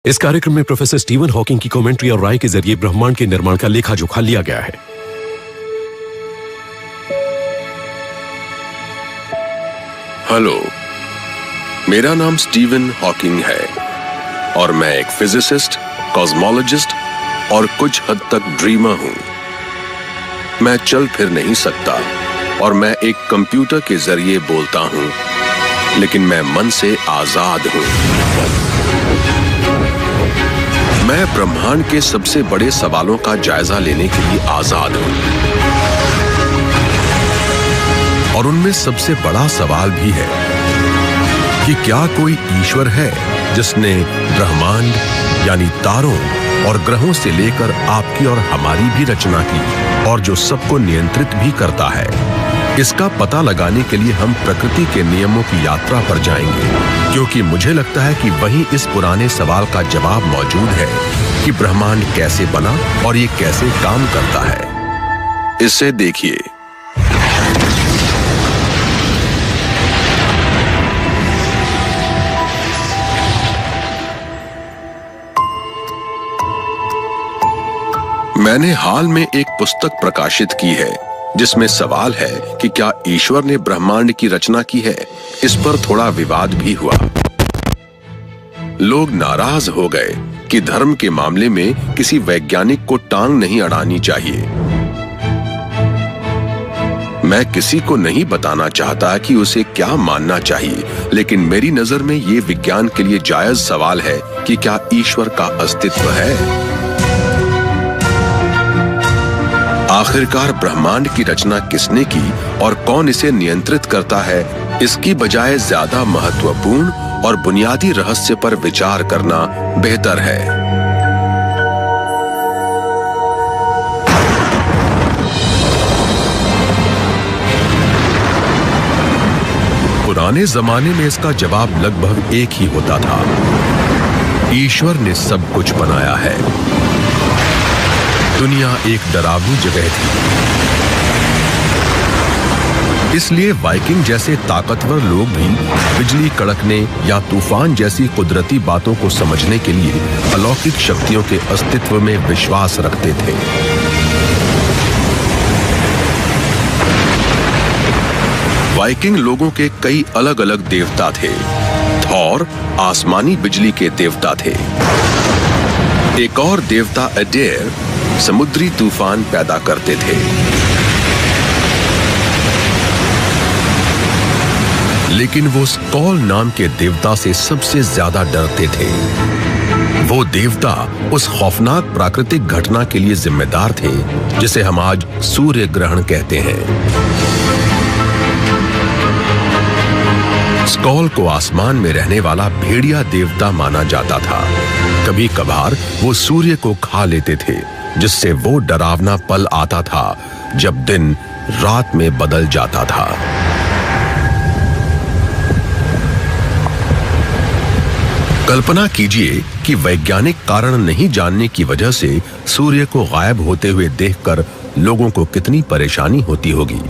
इस कार्यक्रम में प्रोफेसर स्टीवन हॉकिंग की कमेंट्री और राय के जरिए ब्रह्मांड के निर्माण का लेखा जोखा लिया गया है। हेलो, मेरा नाम स्टीवन हॉकिंग है और मैं एक फिजिसिस्ट, कॉस्मोलॉजिस्ट और कुछ हद तक ड्रीमर हूं। मैं चल फिर नहीं सकता और मैं एक कंप्यूटर के जरिए बोलता हूं, लेकिन मैं मन से आजाद हूं। मैं ब्रह्मांड के सबसे बड़े सवालों का जायजा लेने के लिए आजाद हूं और उनमें सबसे बड़ा सवाल भी है कि क्या कोई ईश्वर है जिसने ब्रह्मांड यानी तारों और ग्रहों से लेकर आपकी और हमारी भी रचना की और जो सबको नियंत्रित भी करता है। इसका पता लगाने के लिए हम प्रकृति के नियमों की यात्रा पर जाएंगे, क्योंकि मुझे लगता है कि वहीं इस पुराने सवाल का जवाब मौजूद है कि ब्रह्मांड कैसे बना और ये कैसे काम करता है। इसे देखिए। मैंने हाल में एक पुस्तक प्रकाशित की है जिसमें सवाल है कि क्या ईश्वर ने ब्रह्मांड की रचना की है। इस पर थोड़ा विवाद भी हुआ। लोग नाराज हो गए कि धर्म के मामले में किसी वैज्ञानिक को टांग नहीं अड़ानी चाहिए। मैं किसी को नहीं बताना चाहता कि उसे क्या मानना चाहिए, लेकिन मेरी नजर में ये विज्ञान के लिए जायज सवाल है कि क्या ईश्वर का अस्तित्व है। आखिरकार ब्रह्मांड की रचना किसने की और कौन इसे नियंत्रित करता है, इसकी बजाय ज्यादा महत्वपूर्ण और बुनियादी रहस्य पर विचार करना बेहतर है। पुराने जमाने में इसका जवाब लगभग एक ही होता था। ईश्वर ने सब कुछ बनाया है। दुनिया एक डरावनी जगह थी, इसलिए वाइकिंग जैसे ताकतवर लोग भी बिजली कड़कने या तूफान जैसी कुदरती बातों को समझने के लिए अलौकिक शक्तियों के अस्तित्व में विश्वास रखते थे। वाइकिंग लोगों के कई अलग अलग देवता थे। थॉर आसमानी बिजली के देवता थे। एक और देवता एडेर समुद्री तूफान पैदा करते थे। लेकिन वो स्कॉल नाम के देवता से सबसे ज्यादा डरते थे। वो देवता उस खौफनाक प्राकृतिक घटना के लिए जिम्मेदार थे जिसे हम आज सूर्य ग्रहण कहते हैं। स्कॉल को आसमान में रहने वाला भेड़िया देवता माना जाता था। कभी कभार वो सूर्य को खा लेते थे, जिससे वो डरावना पल आता था जब दिन रात में बदल जाता था। कल्पना कीजिए कि वैज्ञानिक कारण नहीं जानने की वजह से सूर्य को गायब होते हुए देखकर लोगों को कितनी परेशानी होती होगी।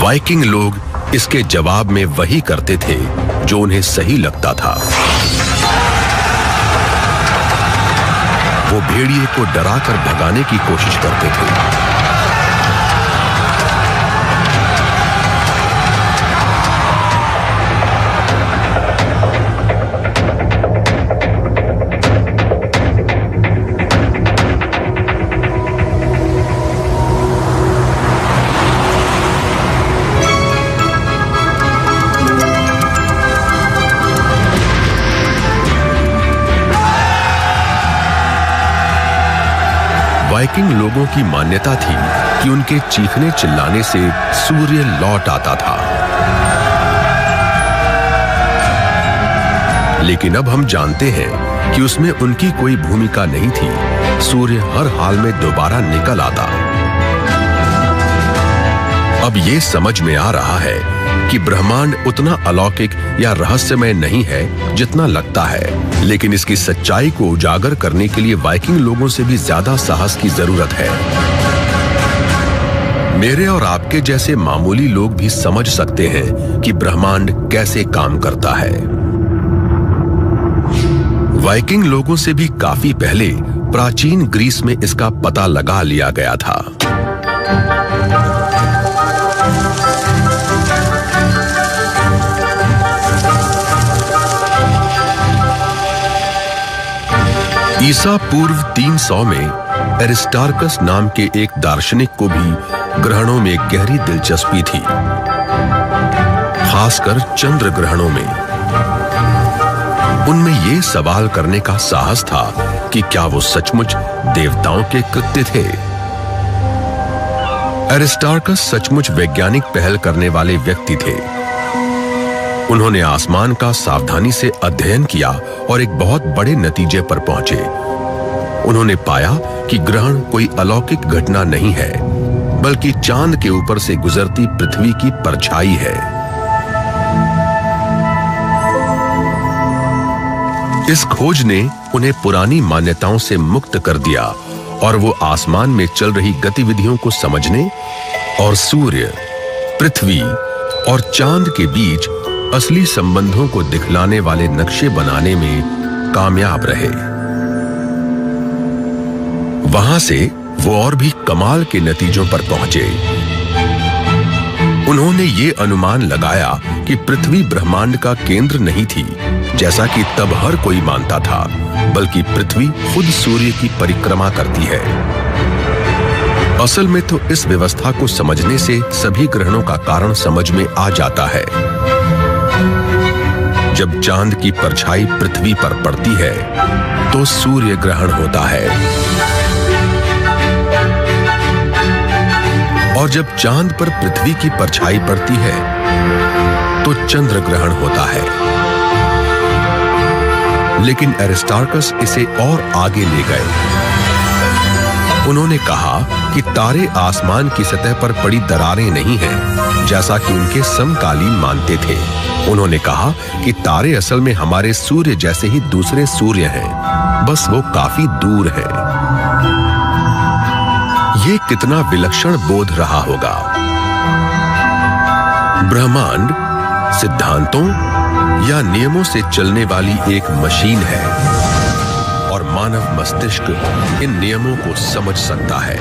वाइकिंग लोग इसके जवाब में वही करते थे जो उन्हें सही लगता था। वो भेड़िए को डराकर भगाने की कोशिश करते थे। वाइकिंग लोगों की मान्यता थी कि उनके चीखने चिल्लाने से सूर्य लौट आता था। लेकिन अब हम जानते हैं कि उसमें उनकी कोई भूमिका नहीं थी। सूर्य हर हाल में दोबारा निकल आता। अब ये समझ में आ रहा है कि ब्रह्मांड उतना अलौकिक या रहस्यमय नहीं है जितना लगता है, लेकिन इसकी सच्चाई को उजागर करने के लिए वाइकिंग लोगों से भी ज्यादा साहस की जरूरत है। मेरे और आपके जैसे मामूली लोग भी समझ सकते हैं कि ब्रह्मांड कैसे काम करता है। वाइकिंग लोगों से भी काफी पहले प्राचीन ग्रीस में इसका पता लगा लिया गया था। ईसा पूर्व 300 में एरिस्टार्कस नाम के एक दार्शनिक को भी ग्रहणों में गहरी दिलचस्पी थी, खासकर चंद्र ग्रहणों में। उनमें यह सवाल करने का साहस था कि क्या वो सचमुच देवताओं के कृत्य थे। एरिस्टार्कस सचमुच वैज्ञानिक पहल करने वाले व्यक्ति थे। उन्होंने आसमान का सावधानी से अध्ययन किया और एक बहुत बड़े नतीजे पर पहुंचे। उन्होंने पाया कि ग्रहण कोई अलौकिक घटना नहीं है, बल्कि चांद के ऊपर से गुजरती पृथ्वी की परछाई है। इस खोज ने उन्हें पुरानी मान्यताओं से मुक्त कर दिया और वो आसमान में चल रही गतिविधियों को समझने और सूर्य, पृथ्वी और चांद के बीच असली संबंधों को दिखलाने वाले नक्शे बनाने में कामयाब रहे। वहां से वो और भी कमाल के नतीजों पर पहुंचे। उन्होंने ये अनुमान लगाया कि पृथ्वी ब्रह्मांड का केंद्र नहीं थी, जैसा कि तब हर कोई मानता था, बल्कि पृथ्वी खुद सूर्य की परिक्रमा करती है। असल में तो इस व्यवस्था को समझने से सभी ग्रहणों का कारण समझ में आ जाता है। जब चांद की परछाई पृथ्वी पर पड़ती है तो सूर्य ग्रहण होता है, और जब चांद पर पृथ्वी की परछाई पड़ती है तो चंद्र ग्रहण होता है। लेकिन एरिस्टार्कस इसे और आगे ले गए। उन्होंने कहा कि तारे आसमान की सतह पर पड़ी दरारें नहीं हैं, जैसा कि उनके समकालीन मानते थे। उन्होंने कहा कि तारे असल में हमारे सूर्य जैसे ही दूसरे सूर्य हैं, बस वो काफी दूर हैं। ये कितना विलक्षण बोध रहा होगा। ब्रह्मांड सिद्धांतों या नियमों से चलने वाली एक मशीन है और मानव मस्तिष्क इन नियमों को समझ सकता है।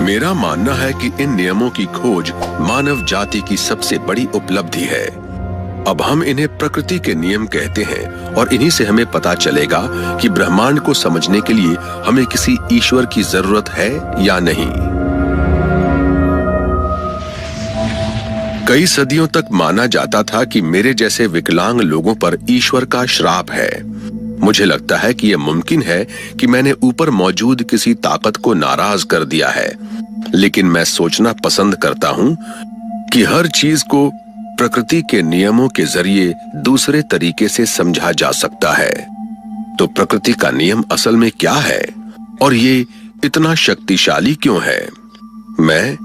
मेरा मानना है कि इन नियमों की खोज मानव जाति की सबसे बड़ी उपलब्धि है। अब हम इन्हें प्रकृति के नियम कहते हैं और इन्हीं से हमें पता चलेगा कि ब्रह्मांड को समझने के लिए हमें किसी ईश्वर की जरूरत है या नहीं। कई सदियों तक माना जाता था कि मेरे जैसे विकलांग लोगों पर ईश्वर का श्राप है। मुझे लगता है कि यह मुमकिन है कि मैंने ऊपर मौजूद किसी ताकत को नाराज कर दिया है, लेकिन मैं सोचना पसंद करता हूं कि हर चीज को प्रकृति के नियमों के जरिए दूसरे तरीके से समझा जा सकता है। तो प्रकृति का नियम असल में क्या है और ये इतना शक्तिशाली क्यों है? मैं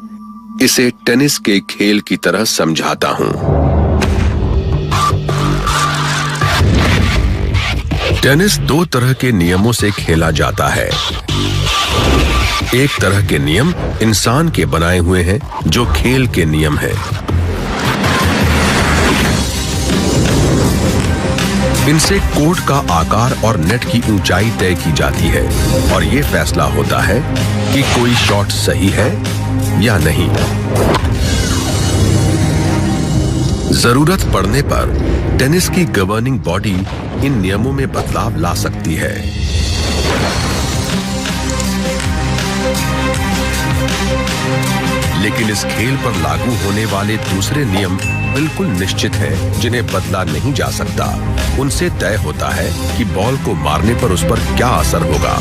इसे टेनिस के खेल की तरह समझाता हूं। टेनिस दो तरह के नियमों से खेला जाता है। एक तरह के नियम इंसान के बनाए हुए हैं, जो खेल के नियम हैं। इनसे कोर्ट का आकार और नेट की ऊंचाई तय की जाती है और ये फैसला होता है कि कोई शॉट सही है या नहीं। जरूरत पड़ने पर टेनिस की गवर्निंग बॉडी इन नियमों में बदलाव ला सकती है। लेकिन इस खेल पर लागू होने वाले दूसरे नियम बिल्कुल निश्चित हैं, जिन्हें बदला नहीं जा सकता। उनसे तय होता है कि बॉल को मारने पर उस पर क्या असर होगा।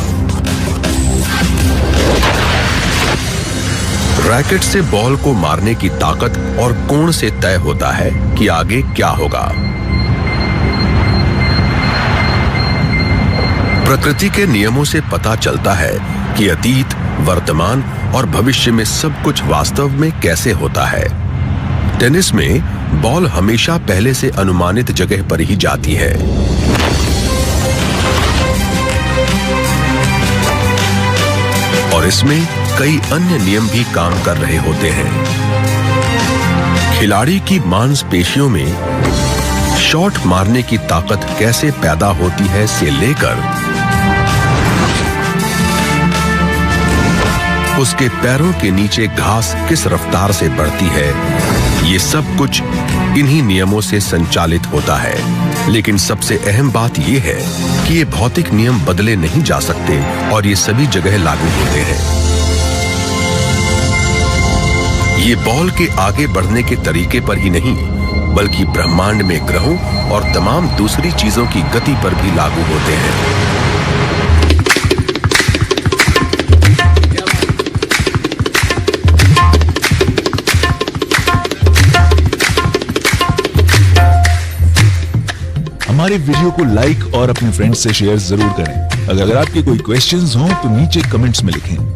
रैकेट से बॉल को मारने की ताकत और कोण से तय होता है कि आगे क्या होगा। प्रकृति के नियमों से पता चलता है कि अतीत, वर्तमान और भविष्य में सब कुछ वास्तव में कैसे होता है। टेनिस में बॉल हमेशा पहले से अनुमानित जगह पर ही जाती है। और इसमें कई अन्य नियम भी काम कर रहे होते हैं। खिलाड़ी की मांसपेशियों में शॉट मारने की ताकत कैसे पैदा होती है से लेकर उसके पैरों के नीचे घास किस रफ्तार से बढ़ती है, ये सब कुछ इन्हीं नियमों से संचालित होता है। लेकिन सबसे अहम बात यह है कि ये भौतिक नियम बदले नहीं जा सकते और ये सभी जगह लागू होते हैं। ये बॉल के आगे बढ़ने के तरीके पर ही नहीं, बल्कि ब्रह्मांड में ग्रहों और तमाम दूसरी चीजों की गति पर भी लागू होते हैं। हमारे वीडियो को लाइक और अपने फ्रेंड्स से शेयर जरूर करें। अगर आपके कोई क्वेश्चंस हों तो नीचे कमेंट्स में लिखें।